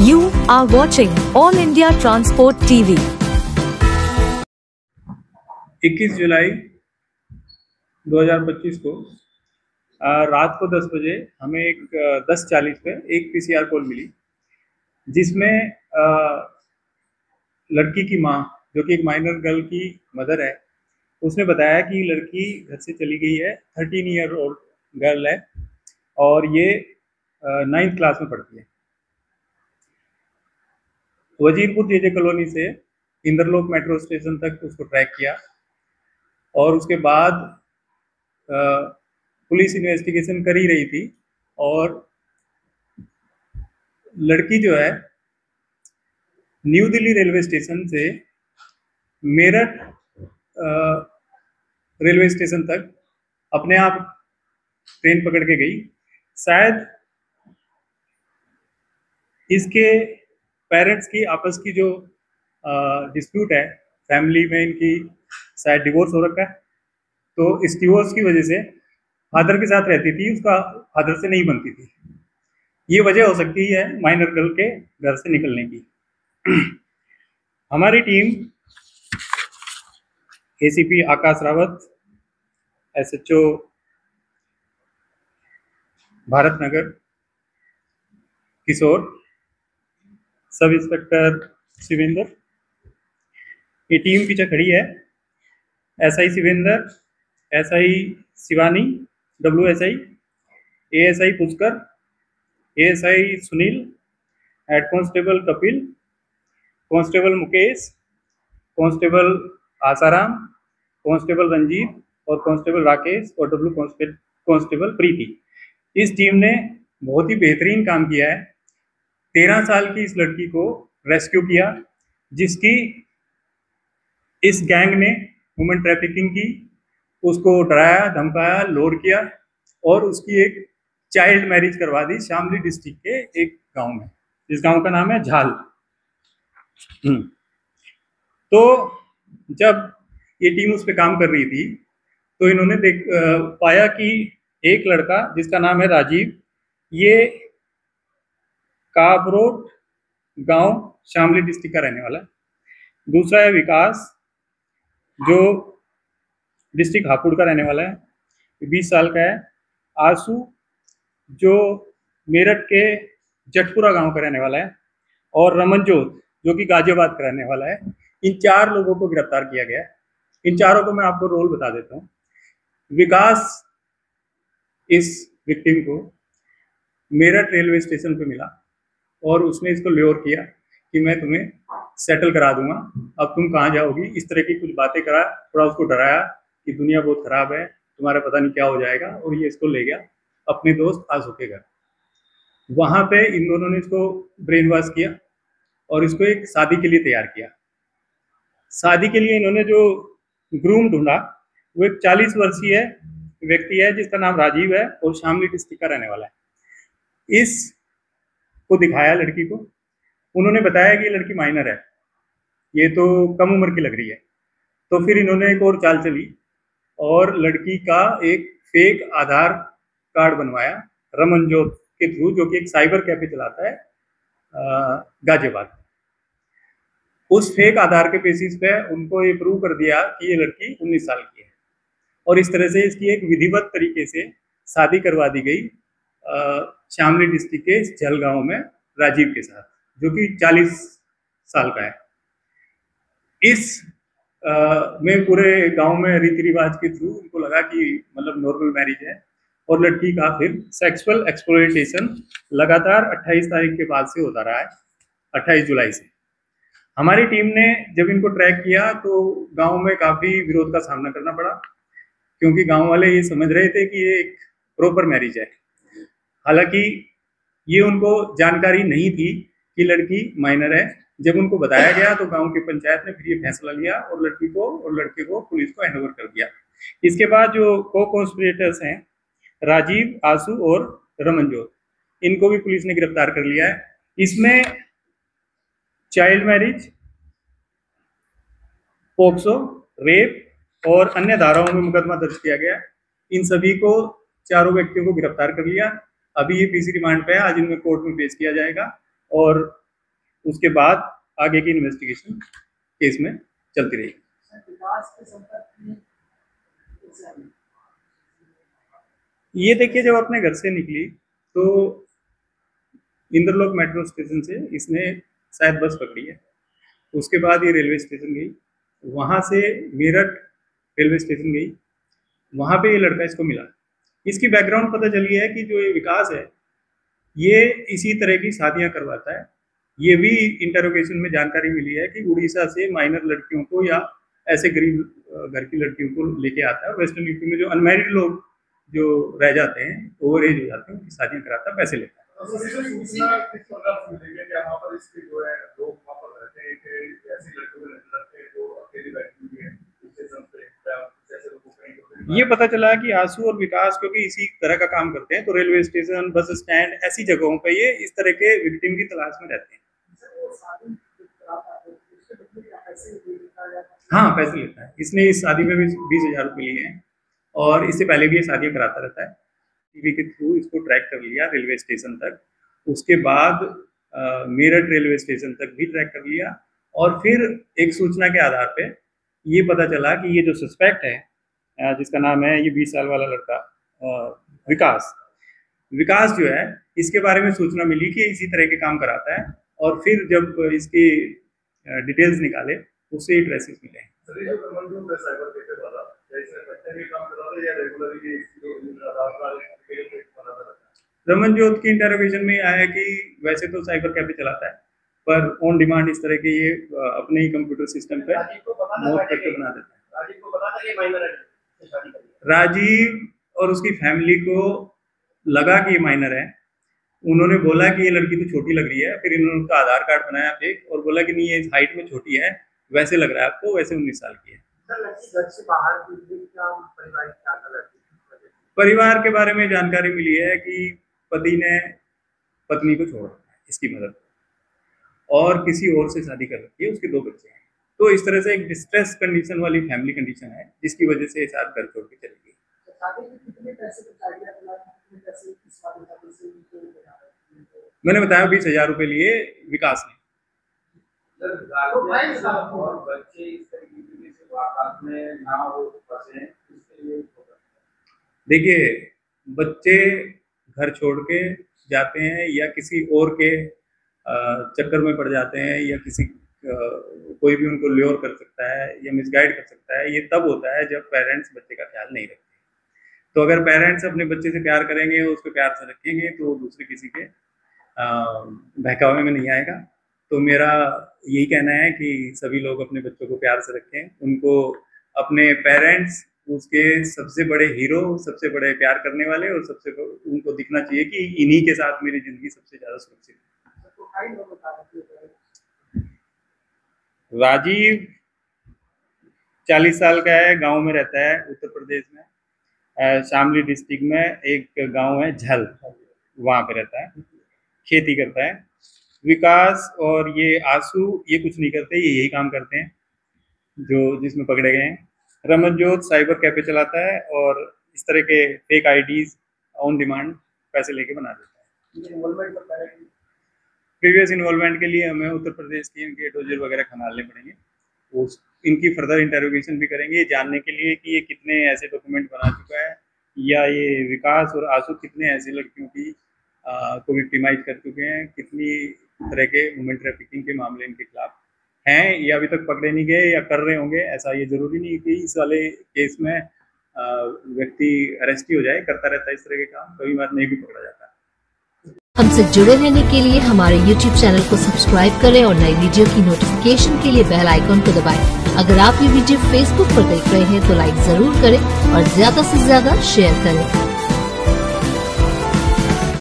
You are watching All India Transport TV. 21 जुलाई 2025 को रात को 10 बजे हमें एक 10:40 पे एक पीसीआर कॉल मिली, जिसमें लड़की की माँ, जो कि एक माइनर गर्ल की मदर है, उसने बताया कि लड़की घर से चली गई है। 13 ईयर ओल्ड गर्ल है और ये 9th क्लास में पढ़ती है। वजीरपुर जेजे कॉलोनी से इंद्रलोक मेट्रो स्टेशन तक उसको ट्रैक किया और उसके बाद पुलिस इन्वेस्टिगेशन कर ही रही थी और लड़की जो है न्यू दिल्ली रेलवे स्टेशन से मेरठ रेलवे स्टेशन तक अपने आप ट्रेन पकड़ के गई। शायद इसके पेरेंट्स की आपस की जो डिस्प्यूट है, फैमिली में इनकी शायद डिवोर्स हो रखा है, तो इस डिवोर्स की वजह से फादर के साथ रहती थी, उसका फादर से नहीं बनती थी। ये वजह हो सकती है माइनर गर्ल के घर से निकलने की। हमारी team ACP Akash Rawat, SHO Bharat Nagar Kishore, sub inspector Shivendra, ये टीम पीछे खड़ी है। SI Shivendra, SI Shivani, WSI, ASI Pushkar, ASI Sunil, head constable Kapil, constable Mukesh, constable Asaram, constable Ranjeet और कांस्टेबल राकेश और डब्ल्यू कांस्टेबल प्रीति। इस टीम ने बहुत ही बेहतरीन काम किया है। 13 साल की इस लड़की को रेस्क्यू किया, जिसकी इस गैंग ने ह्यूमन ट्रैफिकिंग की, उसको डराया, धमकाया, लोड किया और उसकी एक चाइल्ड मैरिज करवा दी शामली डिस्ट्रिक्ट के एक गांव में। इस गांव का नाम है झाल। तो जब ये टीम उस पर काम कर रही थी तो इन्होंने पाया कि एक लड़का जिसका नाम है राजीव, ये काबरोड गांव शामली डिस्ट्रिक्ट का रहने वाला है। दूसरा है विकास, जो डिस्ट्रिक्ट हापुड़ का रहने वाला है, 20 साल का है। आसू, जो मेरठ के जटपुरा गांव का रहने वाला है। और रमनजोत, जो कि गाजियाबाद का रहने वाला है। इन 4 लोगों को गिरफ्तार किया गया है। इन चारों को मैं आपको रोल बता देता हूँ। विकास इस विक्टिम को मेरठ रेलवे स्टेशन पे मिला और उसने इसको ल्योर किया कि मैं तुम्हें सेटल करा दूंगा, अब तुम कहाँ जाओगी, इस तरह की कुछ बातें करा, थोड़ा उसको डराया कि दुनिया बहुत खराब है, तुम्हारा पता नहीं क्या हो जाएगा, और ये इसको ले गया अपने दोस्त आसू के घर। वहां पे इन दोनों ने इसको ब्रेन वॉश किया और इसको एक शादी के लिए तैयार किया। शादी के लिए इन्होंने जो ग्रूम ढूंढा वो एक 40 वर्षीय व्यक्ति है जिसका नाम राजीव है और शामली डिस्ट्रिक्ट का रहने वाला है। इस को दिखाया लड़की को, उन्होंने बताया कि ये लड़की माइनर है, ये तो कम उम्र की लग रही है। तो फिर इन्होंने एक और चाल चली और लड़की का एक फेक आधार कार्ड बनवाया रमनजोत के थ्रू, जो कि एक साइबर कैफे चलाता है गाजियाबाद। उस फेक आधार के बेसिस पे उनको ये प्रूव कर दिया कि ये लड़की 19 साल की है और इस तरह से इसकी एक विधिवत तरीके से शादी करवा दी गई शामली डिस्ट्रिक्ट के झल गांव में राजीव के साथ, जो कि 40 साल का है। इस में पूरे गांव में रीति रिवाज के थ्रू उनको लगा कि मतलब नॉर्मल मैरिज है और लड़की का फिर सेक्सुअल एक्सप्लॉयटेशन लगातार 28 तारीख के बाद से होता रहा है, 28 जुलाई से। हमारी टीम ने जब इनको ट्रैक किया तो गांव में काफी विरोध का सामना करना पड़ा, क्योंकि गांव वाले ये समझ रहे थे कि ये एक प्रॉपर मैरिज है। हालांकि ये उनको जानकारी नहीं थी कि लड़की माइनर है। जब उनको बताया गया तो गांव की पंचायत ने फिर ये फैसला लिया और लड़की को और लड़के को पुलिस को हैंडओवर कर दिया। इसके बाद जो को-कॉन्स्पिरेटर्स हैं राजीव, आसू और रमनजोत, इनको भी पुलिस ने गिरफ्तार कर लिया है। इसमें चाइल्ड मैरिज, पोक्सो, रेप और अन्य धाराओं में मुकदमा दर्ज किया गया। इन सभी को, चारों व्यक्तियों को गिरफ्तार कर लिया। अभी ये पीसी रिमांड पे है, आज इनमें कोर्ट में पेश किया जाएगा और उसके बाद आगे की इन्वेस्टिगेशन केस में चलती रहेगी। ये देखिए, जब अपने घर से निकली तो इंद्रलोक मेट्रो स्टेशन से इसने शायद बस पकड़ी है, उसके बाद ये रेलवे स्टेशन गई, वहाँ से मेरठ रेलवे स्टेशन गई, वहाँ पे ये लड़का इसको मिला। इसकी बैकग्राउंड पता चली है कि जो ये विकास है ये इसी तरह की शादियाँ करवाता है। ये भी इंटरोगेशन में जानकारी मिली है कि उड़ीसा से माइनर लड़कियों को या ऐसे गरीब घर की लड़कियों को लेके आता है। वेस्टर्न यूपी में जो अनमैरिड लोग जो रह जाते हैं, ओवर एज हो जाते हैं, उनकी शादियाँ कराता है, पैसे लेता है। ये पता चला कि आंसू और विकास क्योंकि इसी तरह का काम करते हैं, तो रेलवे स्टेशन, बस स्टैंड, ऐसी जगहों पे ये इस तरह के विक्टिम की तलाश में रहते हैं। हाँ, पैसे लेता है। इसने इस शादी में भी 20,000 रुपये लिए हैं और इससे पहले भी ये शादियाँ कराता रहता है। टीवी के थ्रू इसको ट्रैक कर लिया रेलवे स्टेशन तक, उसके बाद मेरठ रेलवे स्टेशन तक भी ट्रैक कर लिया और फिर एक सूचना के आधार पे ये पता चला कि ये जो सस्पेक्ट है जिसका नाम है ये 20 साल वाला लड़का विकास जो है, इसके बारे में सूचना मिली कि इसी तरह के काम कराता है और फिर जब इसकी डिटेल्स निकाले उससे ही ट्रेसेस मिले। रमनजोत की इंटरोगेशन में आया कि वैसे तो साइबर कैफे चलाता है, पर ऑन डिमांड इस तरह के ये अपने ही कंप्यूटर सिस्टम पे नोट करके बना देता है। राजीव और उसकी फैमिली को लगा कि ये माइनर है, उन्होंने बोला कि ये लड़की तो छोटी लग रही है, फिर इन्होंने उसका आधार कार्ड बनाया फेक और बोला कि नहीं ये हाइट में छोटी है, वैसे लग रहा है आपको, वैसे 19 साल की है। परिवार के बारे में जानकारी मिली है कि पति ने पत्नी को छोड़ रखा है इसकी मदद और किसी और से शादी कर रखी है, उसके 2 बच्चे हैं। तो इस तरह से एक डिस्ट्रेस कंडीशन वाली फैमिली कंडीशन है जिसकी वजह से ये साथ घर छोड़ के चली गई। मैंने बताया 20,000 रुपये लिए विकास ने। देखिए, बच्चे घर छोड़ के जाते हैं या किसी और के चक्कर में पड़ जाते हैं या किसी कोई भी उनको ल्योर कर सकता है या मिसगाइड कर सकता है, ये तब होता है जब पेरेंट्स बच्चे का ख्याल नहीं रखते। तो अगर पेरेंट्स अपने बच्चे से प्यार करेंगे, उसको प्यार से रखेंगे, तो दूसरे किसी के बहकावे में नहीं आएगा। तो मेरा यही कहना है कि सभी लोग अपने बच्चों को प्यार से रखें, उनको अपने पेरेंट्स उसके सबसे बड़े हीरो, सबसे बड़े प्यार करने वाले और सबसे उनको दिखना चाहिए कि इन्हीं के साथ मेरी ज़िंदगी सबसे ज़्यादा सुरक्षित है। राजीव 40 साल का है, गांव में रहता है उत्तर प्रदेश में, शामली डिस्ट्रिक्ट में एक गांव है झल, वहाँ पे रहता है, खेती करता है। विकास और ये आंसू ये कुछ नहीं करते, ये यही काम करते हैं जो जिसमें पकड़े गए हैं। रमनजोत साइबर कैफे चलाता है और इस तरह के फेक आईडीज ऑन डिमांड पैसे लेके बना देता है। प्रीवियस इन्वॉल्वमेंट के लिए हमें उत्तर प्रदेश की इनके डोजर वगैरह खंगालने पड़ेंगे, उस इनकी फर्दर इंटरोगेशन भी करेंगे जानने के लिए कि ये कितने ऐसे डॉक्यूमेंट बना चुका है या ये विकास और आंसू कितने ऐसी लड़कियों की को विक्टिमाइज कर चुके हैं, कितनी तरह के वुमेन ट्रैफिकिंग के मामले इनके खिलाफ हैं या अभी तक पकड़े नहीं गए या कर रहे होंगे। ऐसा ये जरूरी नहीं कि इस वाले केस में व्यक्ति अरेस्ट ही हो जाए, करता रहता है इस तरह के काम, कभी बार नहीं भी पकड़ा जाता। हमसे जुड़े रहने के लिए हमारे YouTube चैनल को सब्सक्राइब करें और नई वीडियो की नोटिफिकेशन के लिए बेल आइकॉन को दबाएं। अगर आप ये वीडियो Facebook पर देख रहे हैं तो लाइक जरूर करें और ज्यादा से ज्यादा शेयर करें।